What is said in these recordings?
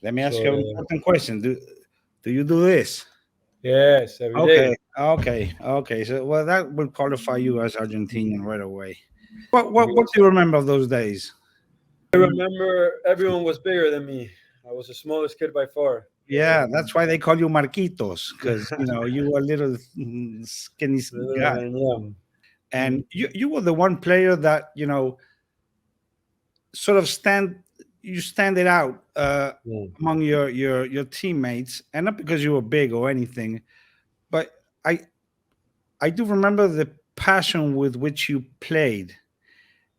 Let me ask you an important question. Do you do this? Yes, every Okay, day. okay. So, well, that will qualify you as Argentinian right away. What Yes. do you remember of those days? I remember everyone was bigger than me. I was the smallest kid by far. Yeah, that's why they call you Marquitos, because you were a little skinny guy, Yeah. and you were the one player that sort of stand it out Yeah. among your teammates, and not because you were big or anything, but I I do remember the passion with which you played,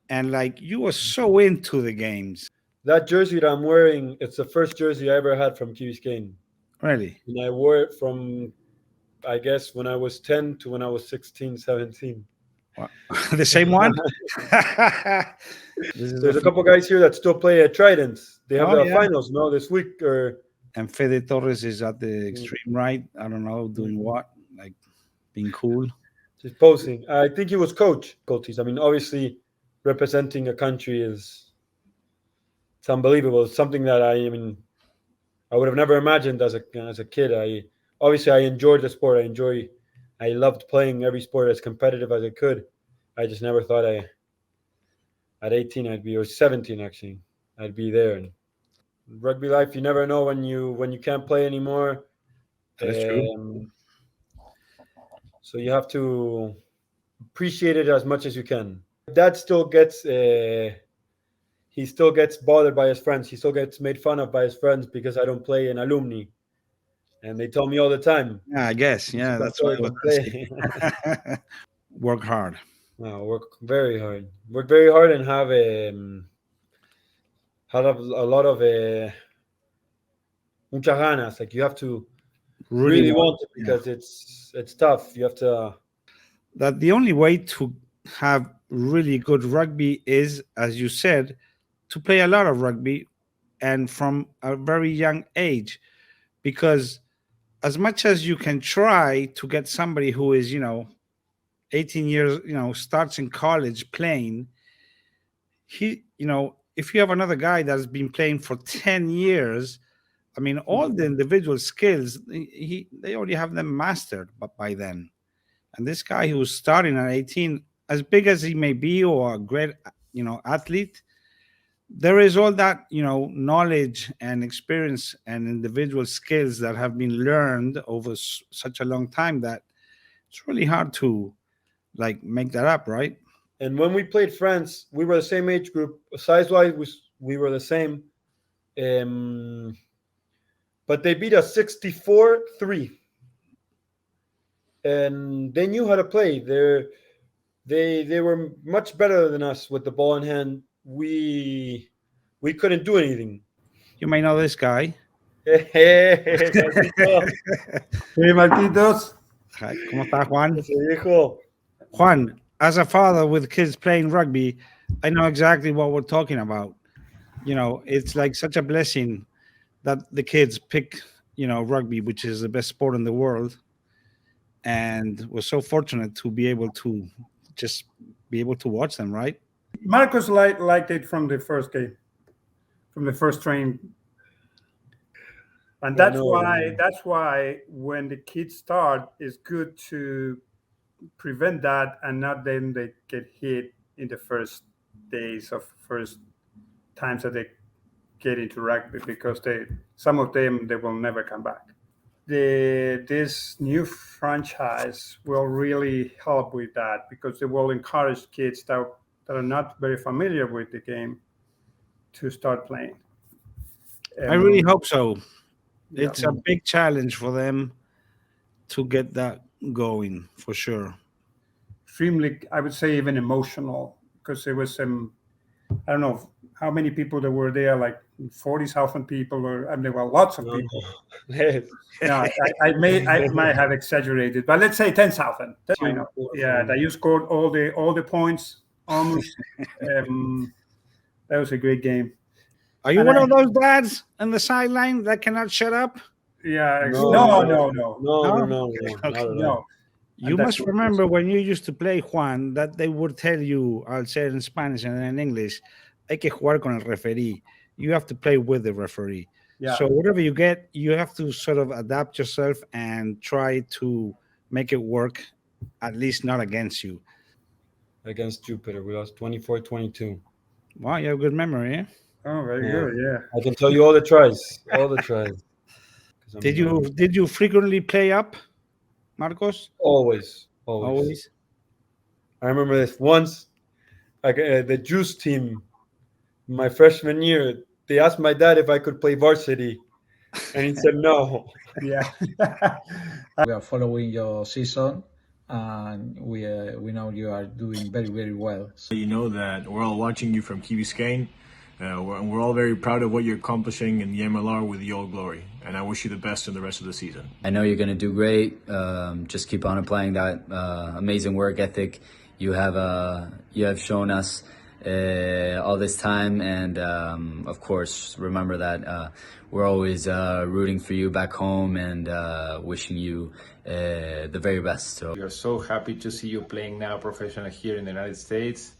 and like you were so into the games. That jersey that I'm wearing, it's the first jersey I ever had from Biscayne. Really, And I wore it from, I guess, when I was 10 to when I was 16, 17. wow. The same one. This is There's a couple guys here that still play at Tridents. They have oh the yeah. finals, no, this week. Or And Fede Torres is at the extreme right. I don't know, doing what, like being cool. just posing. I think he was coach. Coaches. I mean, obviously, representing a country is it's unbelievable. It's something that I would have never imagined as a kid. I enjoyed the sport. I loved playing every sport as competitive as I could. I just never thought at 18 I'd be, or 17 actually, I'd be there. And rugby life, you never know when you can't play anymore. That is true. So you have to appreciate it as much as you can. Dad still gets he still gets bothered by his friends. He still gets made fun of by his friends because I don't play in alumni, and they tell me all the time, Yeah, I guess. "You should Yeah, come that's what play, I was come play." gonna say. Work hard. No, work very hard. Work very hard and have a lot of muchas ganas. Like you have to Really really want. want it Yeah. because it's tough. You have to. That the only way to have really good rugby is, as you said, to play a lot of rugby and from a very young age. Because as much as you can try to get somebody who is, 18 years, starts in college playing, if you have another guy that's been playing for 10 years, I mean, all the individual skills, they already have them mastered by then. And this guy who's starting at 18, as big as he may be, or a great, athlete, there is all that, knowledge and experience and individual skills that have been learned over such a long time that it's really hard to like make that up, right? And when we played France, we were the same age group. Size wise, we were the same. Um, but they beat us 64-3. And they knew how to play. They were much better than us with the ball in hand. We couldn't do anything. You may know this guy. Hey, Marquitos. Hi, ¿cómo está, Juan? Ese viejo. Juan, as a father with kids playing rugby, I know exactly what we're talking about. It's like such a blessing that the kids pick, rugby, which is the best sport in the world. And we're so fortunate to be able to just be able to watch them, right? Marcos liked it from the first game, from the first train. And I that's know. why when the kids start, it's good to prevent that and not then they get hit in the first days of first times that they get into rugby, because some of them they will never come back. This new franchise will really help with that, because they will encourage kids that are not very familiar with the game to start playing. I really hope so. Yeah. It's a big challenge for them to get that going, for sure. Extremely, I would say, even emotional, because there was some, I don't know how many people there were there, like 40,000 people, there were lots of people. Yeah, I might have exaggerated, but let's say 10,000. I know. Yeah, that you scored all the points almost. That was a great game. Are you one of those dads on the sideline that cannot shut up? Yeah. No. No. You must remember when you used to play, Juan, that they would tell you, I'll say it in Spanish and in English, hay que jugar con el referee. You have to play with the referee. Yeah. So whatever you get, you have to sort of adapt yourself and try to make it work, at least not against you. Against Jupiter, we lost 24-22. Wow, you have good memory, eh? Oh, very Yeah. good. Yeah. I can tell you all the tries, all the tries. 'Cause I'm, Did you frequently play up, Marcos? always? Always. I remember this once, like the Juice team, my freshman year. They asked my dad if I could play varsity, and he said no. Yeah. We are following your season, and we know you are doing very, very well. So You know that we're all watching you from Biscayne. We're all very proud of what you're accomplishing in the MLR with the Old Glory, and I wish you the best in the rest of the season. I know you're going to do great. Just keep on applying that amazing work ethic you have shown us all this time, and of course, remember that we're always rooting for you back home and wishing you the very best. So. We are so happy to see you playing now professionally here in the United States.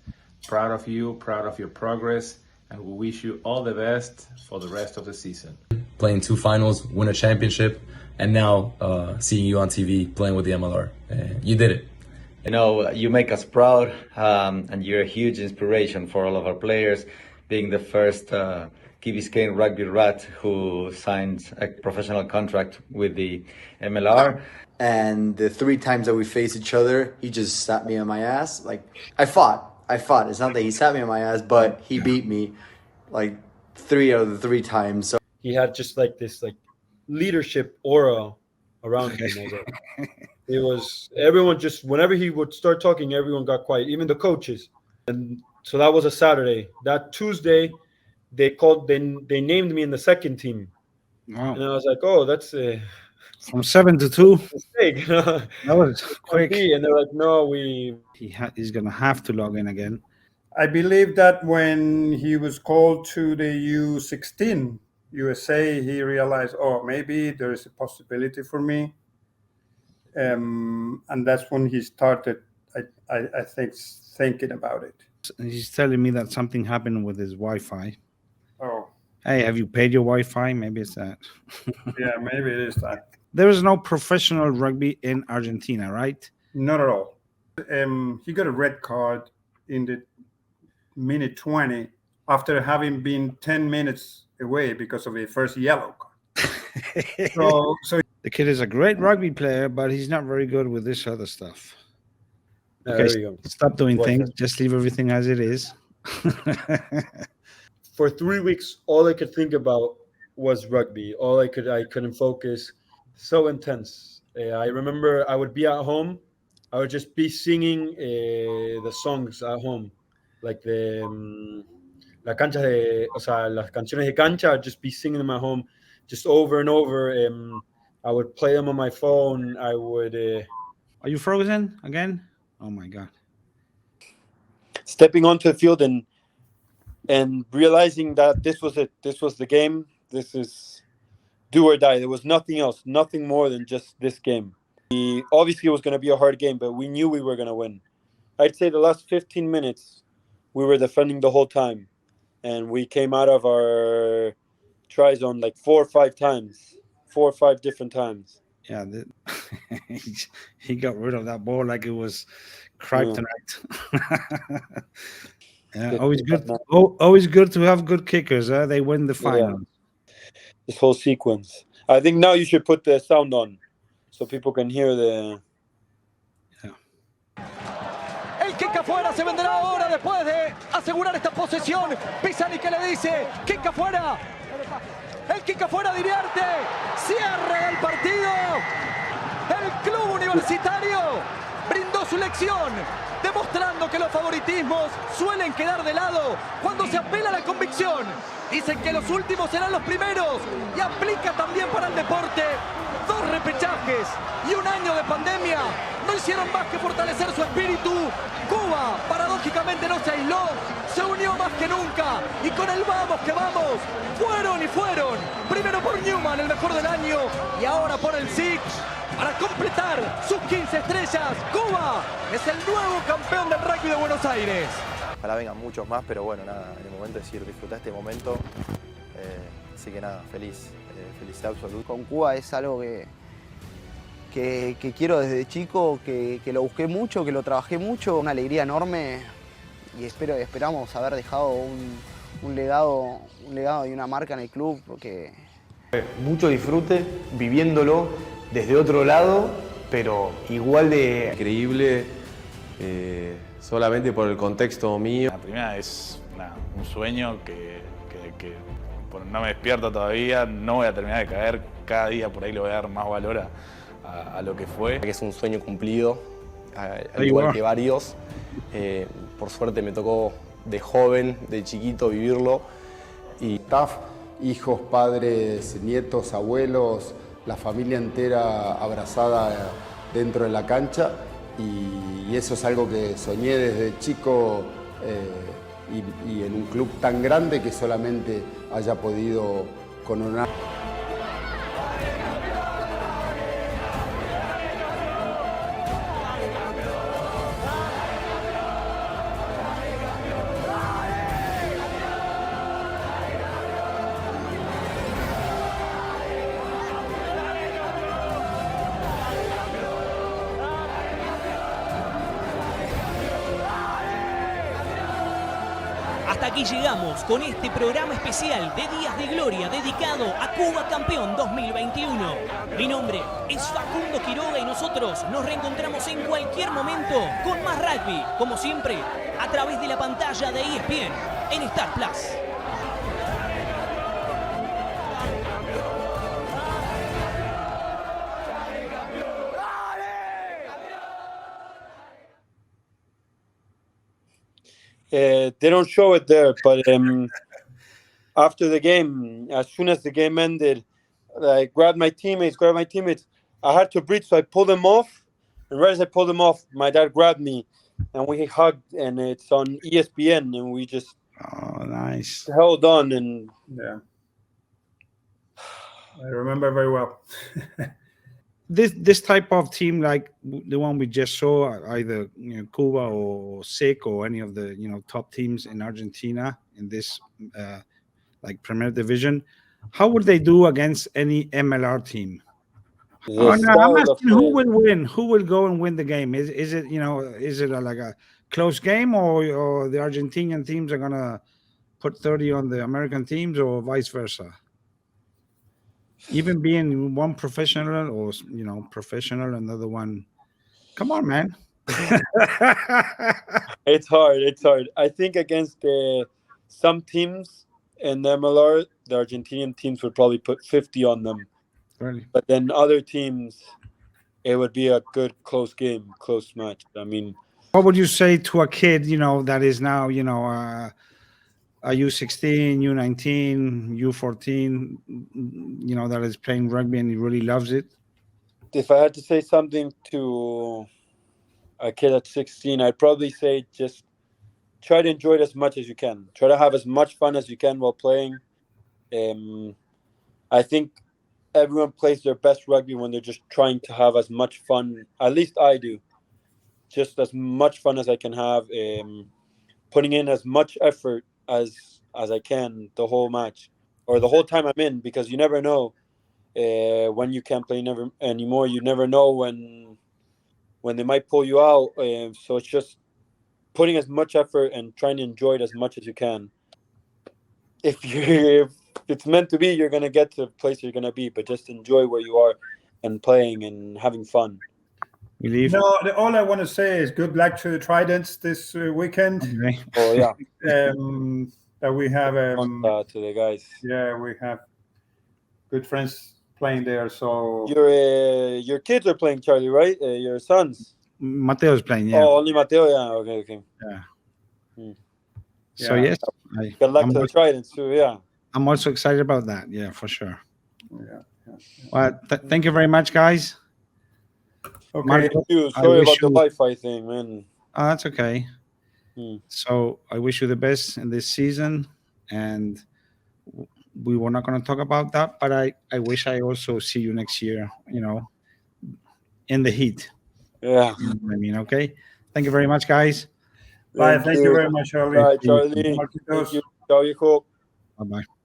Proud of you, proud of your progress, and we wish you all the best for the rest of the season. Playing 2 finals, win a championship, and now seeing you on TV playing with the MLR. You did it. You know, you make us proud, and you're a huge inspiration for all of our players, being the first Key Biscayne rugby rat who signed a professional contract with the MLR. And the 3 times that we faced each other, he just slapped me on my ass. Like, I fought. It's not that he slapped me on my ass, but he beat me like 3 out of the 3 times. So He had just like this leadership aura around him. I guess. It was everyone just whenever he would start talking, everyone got quiet, even the coaches. And so that was a Saturday. That Tuesday, they named me in the second team. Wow. And I was like, oh, that's From 7 to 2. mistake. That was quick. And they're like, no, He's gonna have to log in again. I believe that when he was called to the U16 USA, he realized, oh, maybe there is a possibility for me. And that's when he started, I think, thinking about it. He's telling me that something happened with his Wi-Fi. Oh, Hey, have you paid your Wi-Fi? Maybe it's that. yeah, maybe it is that. There is no professional rugby in Argentina, right? Not at all. He got a red card in the minute 20 after having been 10 minutes away because of a first yellow card. So The kid is a great rugby player, but he's not very good with this other stuff. there you go. Stop doing What's things. that? Just leave everything as it is. For 3 weeks, all I could think about was rugby. I couldn't focus. So intense. I remember I would be at home. I would just be singing the songs at home, like la cancha las canciones de cancha. I'd just be singing them at home, just over and over. I would play them on my phone. I would. Are you frozen again? Oh my God. Stepping onto the field and realizing that this was it. This was the game. This is do or die. There was nothing else, nothing more than just this game. Obviously, it was going to be a hard game, but we knew we were going to win. I'd say the last 15 minutes, we were defending the whole time, and we came out of our try zone like 4 or 5 different times. Yeah, he got rid of that ball like it was kryptonite. Yeah, always good. Always good to have good kickers. They win the final. This whole sequence. I think now you should put the sound on so people can hear the. El kick afuera se vendrá ahora después de asegurar esta posesión. Pisani que le dice, kick afuera. El kick afuera de Iriarte. Cierre del partido. El club universitario brindó su lección, demostrando que los favoritismos suelen quedar de lado cuando se apela a la convicción. Dicen que los últimos serán los primeros y aplica también para el deporte. 2 repechajes y 1 año de pandemia no hicieron más que fortalecer su espíritu. Cuba, paradójicamente, no se aisló, se unió más que nunca y con el vamos que vamos, fueron y fueron. Primero por Newman, el mejor del año, y ahora por el SIC. Para completar sus 15 estrellas, Cuba es el nuevo campeón del rugby de Buenos Aires. Ojalá vengan muchos más, pero bueno, nada, en el momento de decir disfrutar este momento, Así que nada, felicidad absoluta. Con Cuba es algo que quiero desde chico, que lo busqué mucho, que lo trabajé mucho, una alegría enorme y esperamos haber dejado un legado y una marca en el club. Porque mucho disfrute viviéndolo desde otro lado, pero igual de increíble, solamente por el contexto mío. La primera es un sueño que no me despierto todavía, no voy a terminar de caer, cada día por ahí le voy a dar más valor a lo que fue. Es un sueño cumplido, al igual que varios. Por suerte me tocó de joven, de chiquito vivirlo. Y staff, hijos, padres, nietos, abuelos, la familia entera abrazada dentro de la cancha, y eso es algo que soñé desde chico, y en un club tan grande que solamente haya podido coronar. Hasta aquí llegamos con este programa especial de Días de Gloria dedicado a Cuba Campeón 2021. Mi nombre es Facundo Quiroga y nosotros nos reencontramos en cualquier momento con más rugby, como siempre, a través de la pantalla de ESPN en Star Plus. They don't show it there, but after the game, as soon as the game ended, I grabbed my teammates. I had to breathe, so I pulled them off. And right as I pulled them off, my dad grabbed me, and we hugged. And it's on ESPN, and we just nice held on. And yeah, I remember very well. This type of team, like the one we just saw, either Cuba or SIC or any of the top teams in Argentina in this like Premier Division, how would they do against any MLR team? I'm asking who will win, who will go and win the game. Is it is it like a close game, or the Argentinian teams are gonna put 30 on the American teams, or vice versa? Even being one professional or professional, another one. Come on, man. It's hard. I think against some teams in the MLR, the Argentinian teams would probably put 50 on them. Really? But then other teams, it would be a good close game, close match. I mean, what would you say to a kid, that is now, a U16, U19, U14, that is playing rugby and he really loves it? If I had to say something to a kid at 16, I'd probably say just try to enjoy it as much as you can. Try to have as much fun as you can while playing. I think everyone plays their best rugby when they're just trying to have as much fun. At least I do. Just as much fun as I can have. Putting in as much effort as I can the whole match or the whole time I'm in, because you never know when you can't play anymore. You never know when they might pull you out. So it's just putting as much effort and trying to enjoy it as much as you can. If it's meant to be, you're going to get to the place you're going to be, but just enjoy where you are and playing and having fun. All I want to say is good luck to the Tridents this weekend. Okay. Oh yeah. That we have to the guys. Yeah, we have good friends playing there. So your kids are playing, Charlie, right? Your sons. Mateo's playing. Yeah. Oh, only Mateo. Yeah. Okay. Yeah. So yes, good luck to the Tridents too. Yeah. I'm also excited about that. Yeah, for sure. Yeah. Well, thank you very much, guys. Okay. Thank you. Sorry about the Wi-Fi thing, man. Oh, that's okay. So I wish you the best in this season, and we were not going to talk about that, but I wish I also see you next year, in the heat. Yeah. I mean, okay. Thank you very much, guys. Bye. Thank you very much, Charlie. Bye, Charlie. Thank you. Ciao, hijo. Bye-bye.